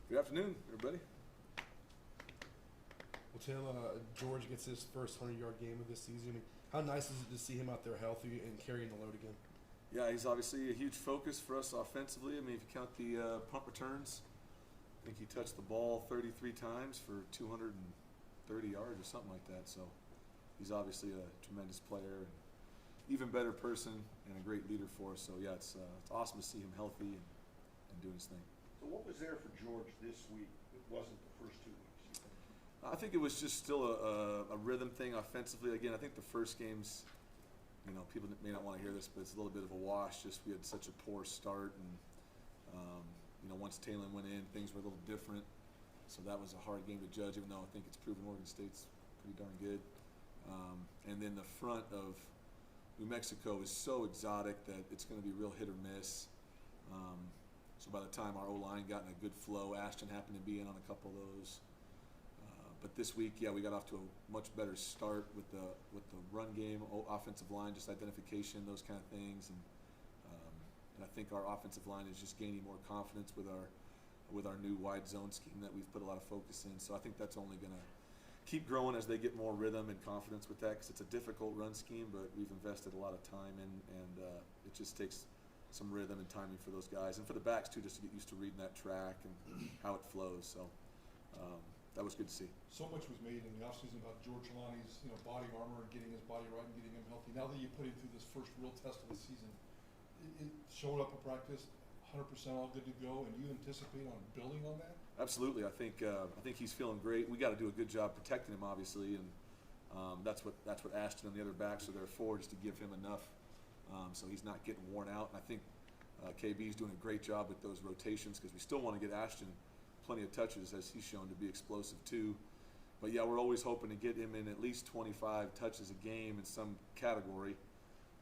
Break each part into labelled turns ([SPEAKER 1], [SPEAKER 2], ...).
[SPEAKER 1] Good afternoon, everybody.
[SPEAKER 2] Well, Tim, George gets his first 100-yard game of this season. I mean, how nice is it to see him out there healthy and carrying the load again?
[SPEAKER 1] Yeah, he's obviously a huge focus for us offensively. I mean, if you count the punt returns, I think he touched the ball 33 times for 230 yards or something like that. So he's obviously a tremendous player, and even better person, and a great leader for us. So yeah, it's awesome to see him healthy and doing his thing.
[SPEAKER 3] So what was there for George this week that wasn't the first 2 weeks, you think?
[SPEAKER 1] I think it was just still a rhythm thing offensively. Again, I think the first games, people may not want to hear this, but it's a little bit of a wash. Just we had such a poor start, and once Talon went in, things were a little different. So that was a hard game to judge, even though I think it's proven Oregon State's pretty darn good. And then the front of New Mexico is so exotic that it's going to be real hit or miss. So by the time our O-line got in a good flow, Ashton happened to be in on a couple of those. But this week, yeah, we got off to a much better start with the run game, offensive line, just identification, those kind of things, and I think our offensive line is just gaining more confidence with our new wide zone scheme that we've put a lot of focus in. So I think that's only going to keep growing as they get more rhythm and confidence with that, because it's a difficult run scheme, but we've invested a lot of time in, and it just takes some rhythm and timing for those guys, and for the backs too, just to get used to reading that track and how it flows. So that was good to see.
[SPEAKER 4] So much was made in the offseason about George Lonnie's, body armor and getting his body right and getting him healthy. Now that you put him through this first real test of the season, it showed up at practice, 100% all good to go, and you anticipate on building on that?
[SPEAKER 1] Absolutely. I think he's feeling great. We got to do a good job protecting him, obviously, and that's what Ashton and the other backs are there for, just to give him enough so he's not getting worn out. And I think KB's doing a great job with those rotations, because we still want to get Ashton plenty of touches, as he's shown to be explosive too. But yeah, we're always hoping to get him in at least 25 touches a game in some category,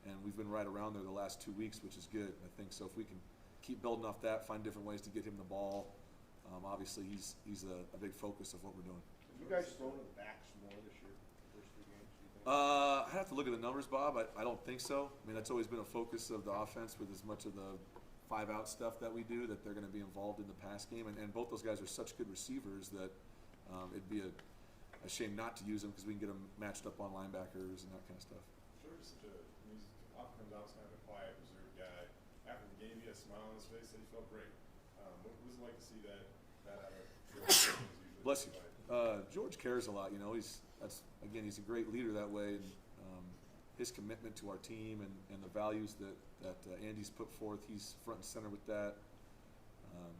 [SPEAKER 1] and we've been right around there the last 2 weeks, which is good. I think so if we can keep building off that, find different ways to get him the ball. Obviously, he's a big focus of what we're doing.
[SPEAKER 3] Have you guys thrown to the backs more this year, the first 3 games, do you think?
[SPEAKER 1] I have to look at the numbers, Bob. I don't think so. I mean, that's always been a focus of the offense, with as much of the 5-out stuff that we do, that they're going to be involved in the pass game. And both those guys are such good receivers that it'd be a shame not to use them, because we can get them matched up on linebackers and that kind of stuff.
[SPEAKER 5] Sure, he's often comes out as kind of a quiet, reserved guy. After the game, he had a smile on his face, said he felt great. What was it like to see that out of George?
[SPEAKER 1] Bless you. George cares a lot. He's a great leader that way, and his commitment to our team and the values that Andy's put forth, he's front and center with that.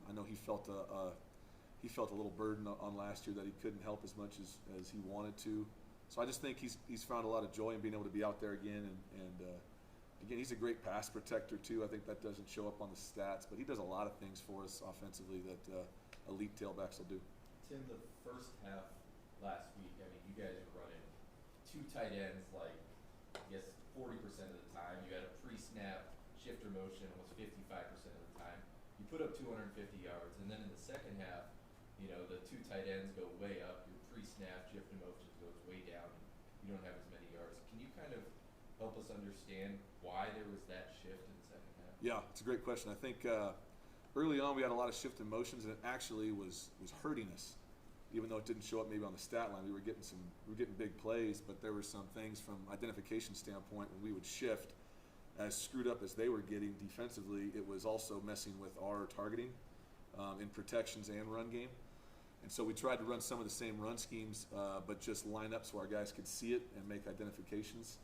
[SPEAKER 1] I know he felt a little burden on last year, that he couldn't help as much as he wanted to. So I just think he's found a lot of joy in being able to be out there again, and again, he's a great pass protector too. I think that doesn't show up on the stats, but he does a lot of things for us offensively that elite tailbacks will do.
[SPEAKER 6] Tim, the first half last week, I mean, you guys are running 2 tight ends like, I guess, 40% of the time. You had a pre-snap shifter motion almost 55% of the time. You put up 250 yards, and then in the second half, the 2 tight ends go way up. Your pre-snap shifter motion goes way down, and you don't have as many yards. Can you kind of help us understand why there was that shift in the second half?
[SPEAKER 1] Yeah, it's a great question. I think early on we had a lot of shift in motions, and it actually was hurting us, even though it didn't show up maybe on the stat line. We were getting big plays, but there were some things from identification standpoint when we would shift, as screwed up as they were getting defensively, it was also messing with our targeting in protections and run game. And so we tried to run some of the same run schemes, but just line up so our guys could see it and make identifications.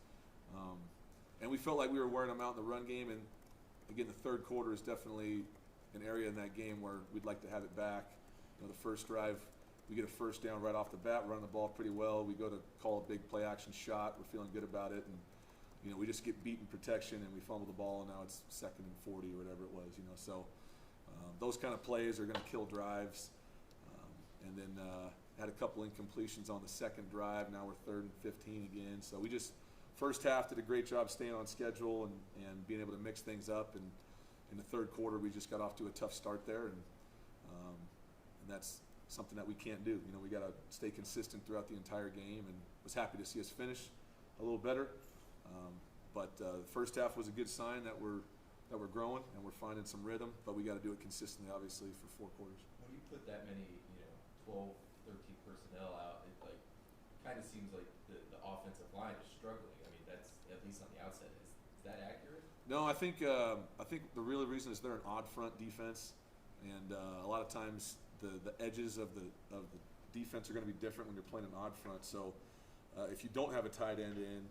[SPEAKER 1] And we felt like we were wearing them out in the run game. And again, the third quarter is definitely an area in that game where we'd like to have it back. The first drive, we get a first down right off the bat, running the ball pretty well. We go to call a big play action shot. We're feeling good about it, and we just get beat in protection, and we fumble the ball, and now it's 2nd and 40 or whatever it was. So those kind of plays are going to kill drives. And then had a couple incompletions on the second drive. Now we're 3rd and 15 again. So we just first half did a great job staying on schedule and being able to mix things up. And in the third quarter, we just got off to a tough start there, and that's something that we can't do. We got to stay consistent throughout the entire game, and was happy to see us finish a little better. But the first half was a good sign that we're that we're growing and we're finding some rhythm, but we got to do it consistently, obviously, for 4 quarters.
[SPEAKER 6] When you put that many, 12, 13 personnel out, it like kind of seems like the offensive line is struggling. I mean, that's at least on the outset. Is that accurate?
[SPEAKER 1] No, I think the real reason is they're an odd front defense, and a lot of times the edges of the defense are going to be different when you're playing an odd front. So if you don't have a tight end in,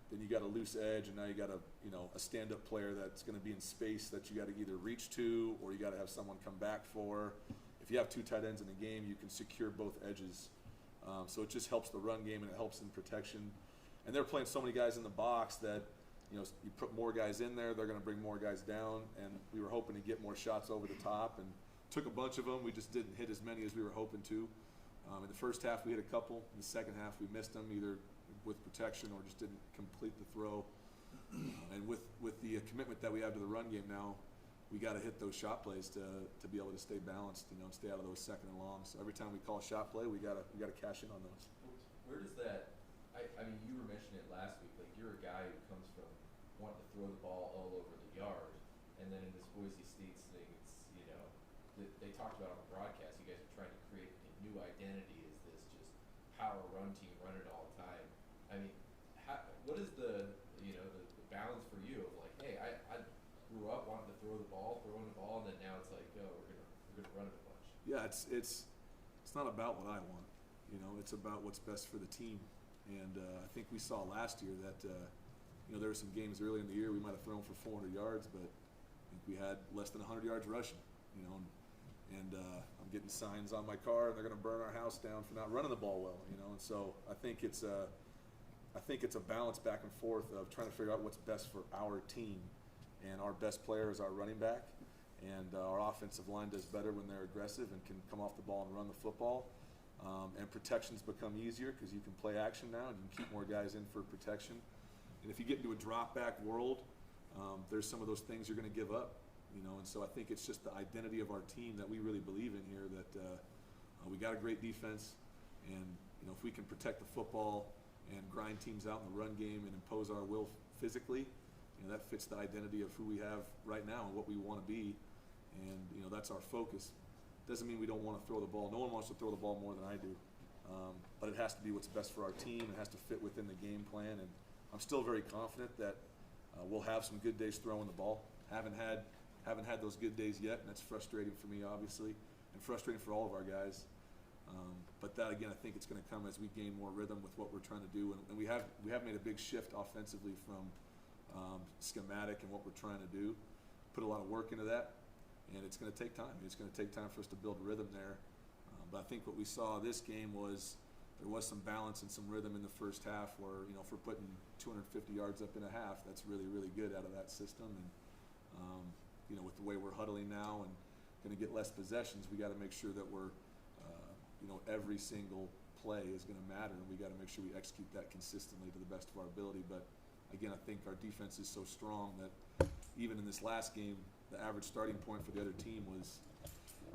[SPEAKER 1] then you got a loose edge, and now you got a stand-up player that's going to be in space that you got to either reach to or you got to have someone come back for. If you have 2 tight ends in a game, you can secure both edges. So it just helps the run game and it helps in protection. And they're playing so many guys in the box that you put more guys in there, they're going to bring more guys down. And we were hoping to get more shots over the top, and took a bunch of them. We just didn't hit as many as we were hoping to. In the first half, we hit a couple. In the second half, we missed them either with protection or just didn't complete the throw. And with the commitment that we have to the run game now, we got to hit those shot plays to be able to stay balanced, and stay out of those second and longs. So every time we call a shot play, we gotta cash in on those.
[SPEAKER 6] Where does that? I mean, you were mentioning it last week. Like, you're a guy who comes from wanting to throw the ball all over the yard, and then in this Boise State thing, it's they talked about on the broadcast. You guys are trying to create a new identity as this just power run team, run it all the time. I mean, what is the balance for you of like, hey, I grew up wanting to throw the ball, throwing the ball, and then now it's like, oh, we're gonna run it a bunch.
[SPEAKER 1] Yeah, it's not about what I want. It's about what's best for the team. And I think we saw last year that there were some games early in the year we might have thrown for 400 yards, but I think we had less than 100 yards rushing. And I'm getting signs on my car, and they're going to burn our house down for not running the ball well. And so I think it's a balance back and forth of trying to figure out what's best for our team. And our best player is our running back, and our offensive line does better when they're aggressive and can come off the ball and run the football. And protections become easier because you can play action now and you can keep more guys in for protection. And if you get into a drop back world, there's some of those things you're going to give up. And so I think it's just the identity of our team that we really believe in here, that we got a great defense, and if we can protect the football and grind teams out in the run game and impose our will physically, that fits the identity of who we have right now and what we want to be, and that's our focus. Doesn't mean we don't want to throw the ball. No one wants to throw the ball more than I do, but it has to be what's best for our team. It has to fit within the game plan, and I'm still very confident that we'll have some good days throwing the ball. Haven't had those good days yet, and that's frustrating for me, obviously, and frustrating for all of our guys. But that, again, I think it's going to come as we gain more rhythm with what we're trying to do, and we have made a big shift offensively from schematic and what we're trying to do. Put a lot of work into that, and it's going to take time. It's going to take time for us to build rhythm there. But I think what we saw this game was there was some balance and some rhythm in the first half where, if we're putting 250 yards up in a half, that's really, really good out of that system. And, with the way we're huddling now and going to get less possessions, we got to make sure that we're, every single play is going to matter, and we got to make sure we execute that consistently to the best of our ability. But again, I think our defense is so strong that even in this last game, the average starting point for the other team was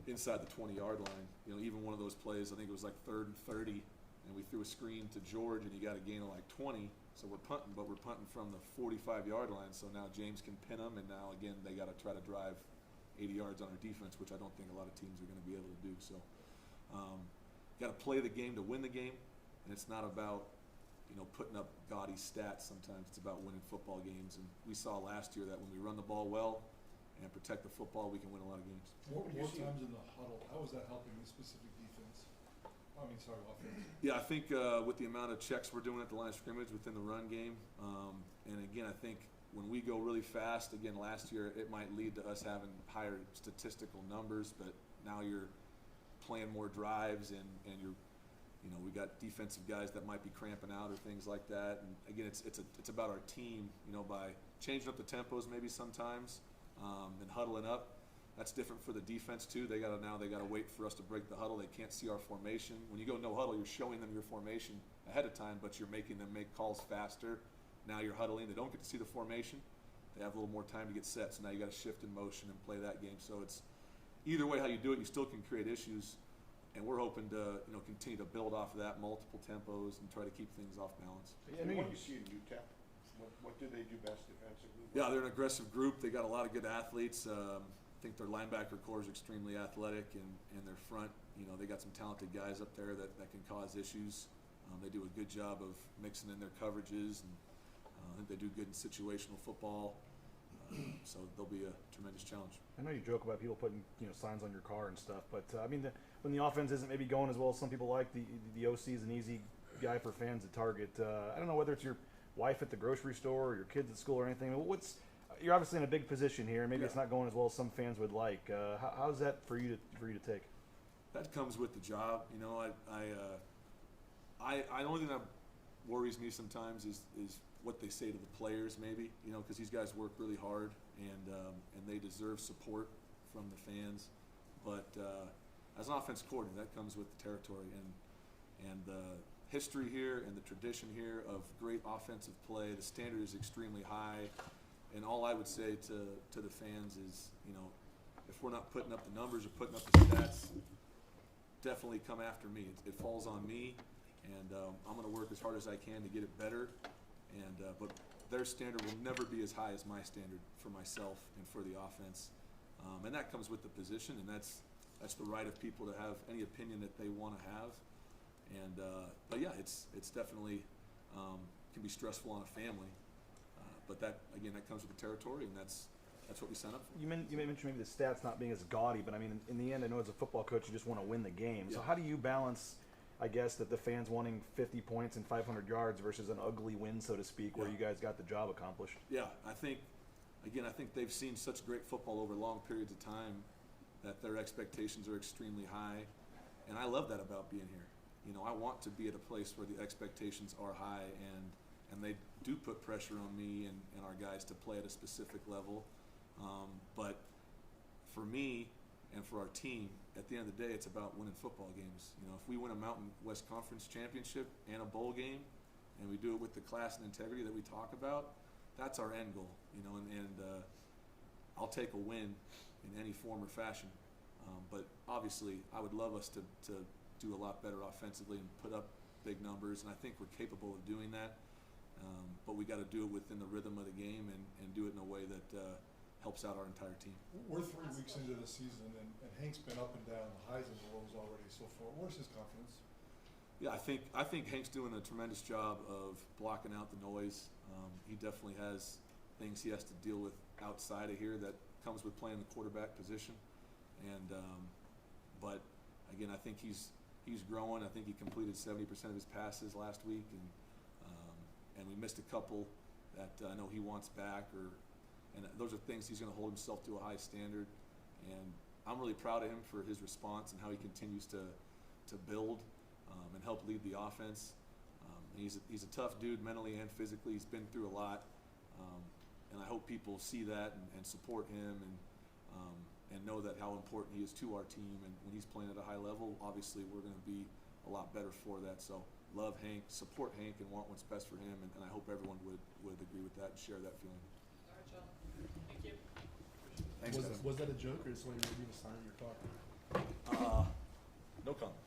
[SPEAKER 1] inside the 20-yard line. Even one of those plays, I think it was like 3rd and 30, and we threw a screen to George, and he got a gain of like 20. So we're punting, but we're punting from the 45-yard line. So now James can pin them, and now again they got to try to drive 80 yards on our defense, which I don't think a lot of teams are going to be able to do. So got to play the game to win the game, and it's not about putting up gaudy stats. Sometimes it's about winning football games, and we saw last year that when we run the ball well and protect the football, we can win a lot of games.
[SPEAKER 4] More times in the huddle, how is that helping the specific defense? Offense.
[SPEAKER 1] Yeah, I think with the amount of checks we're doing at the line of scrimmage within the run game, and again, I think when we go really fast, again, last year it might lead to us having higher statistical numbers, but now you're playing more drives, and you're, we got defensive guys that might be cramping out or things like that. And again, it's about our team, by changing up the tempos maybe sometimes, and huddling up. That's different for the defense too. They gotta wait for us to break the huddle. They can't see our formation. When you go no huddle, you're showing them your formation ahead of time, but you're making them make calls faster. Now you're huddling. They don't get to see the formation. They have a little more time to get set. So now you got to shift in motion and play that game. So it's either way how you do it, you still can create issues. And we're hoping to continue to build off of that, multiple tempos, and try to keep things off balance.
[SPEAKER 3] What do you see in UTEP? What do they do best defensively?
[SPEAKER 1] Yeah, they're an aggressive group. They got a lot of good athletes. I think their linebacker core is extremely athletic, and their front, they got some talented guys up there that can cause issues. They do a good job of mixing in their coverages, and I think they do good in situational football. So they'll be a tremendous challenge.
[SPEAKER 7] I know you joke about people putting signs on your car and stuff, but I mean, when the offense isn't maybe going as well as some people like, the OC is an easy guy for fans to target. I don't know whether it's your wife at the grocery store or your kids at school or anything. You're obviously in a big position here, and maybe it's not going as well as some fans would like. How's that for you to take?
[SPEAKER 1] That comes with the job. The only thing that worries me sometimes is what they say to the players, maybe, because these guys work really hard and they deserve support from the fans. But as an offense coordinator, that comes with the territory and the history here and the tradition here of great offensive play. The standard is extremely high, and all I would say to the fans is, if we're not putting up the numbers or putting up the stats, definitely come after me. It falls on me, and I'm going to work as hard as I can to get it better. But their standard will never be as high as my standard for myself and for the offense, and that comes with the position, and that's the right of people to have any opinion that they want to have. And but yeah, it's definitely can be stressful on a family, but that comes with the territory, and that's what we signed up for.
[SPEAKER 7] You mentioned maybe the stats not being as gaudy, but I mean, in the end, I know as a football coach, you just want to win the game.
[SPEAKER 1] Yeah.
[SPEAKER 7] So how do you balance, I guess, that the fans wanting 50 points and 500 yards versus an ugly win, so to speak, where you guys got the job accomplished?
[SPEAKER 1] Yeah, I think they've seen such great football over long periods of time that their expectations are extremely high, and I love that about being here. I want to be at a place where the expectations are high, and they do put pressure on me and our guys to play at a specific level. But for me and for our team, at the end of the day, it's about winning football games. If we win a Mountain West Conference championship and a bowl game, and we do it with the class and integrity that we talk about, that's our end goal. And I'll take a win in any form or fashion. But obviously, I would love us to do a lot better offensively and put up big numbers, and I think we're capable of doing that. But we got to do it within the rhythm of the game and do it in a way that helps out our entire team.
[SPEAKER 4] We're 3 weeks into the season, and Hank's been up and down the highs and lows already so far. Where's his confidence?
[SPEAKER 1] Yeah, I think Hank's doing a tremendous job of blocking out the noise. He definitely has things he has to deal with outside of here that comes with playing the quarterback position. And but again, I think he's growing. I think he completed 70% of his passes last week, and we missed a couple that I know he wants back, and those are things he's going to hold himself to a high standard. And I'm really proud of him for his response and how he continues to build and help lead the offense. He's a tough dude mentally and physically. He's been through a lot, and I hope people see that and support him and know that how important he is to our team. And when he's playing at a high level, obviously we're going to be a lot better for that. So love Hank, support Hank, and want what's best for him. And I hope everyone would agree with that and share that feeling.
[SPEAKER 8] All right, John. Thank you.
[SPEAKER 1] Thanks, guys.
[SPEAKER 2] Was that a joke or is something you were to sign your car?
[SPEAKER 1] No comment.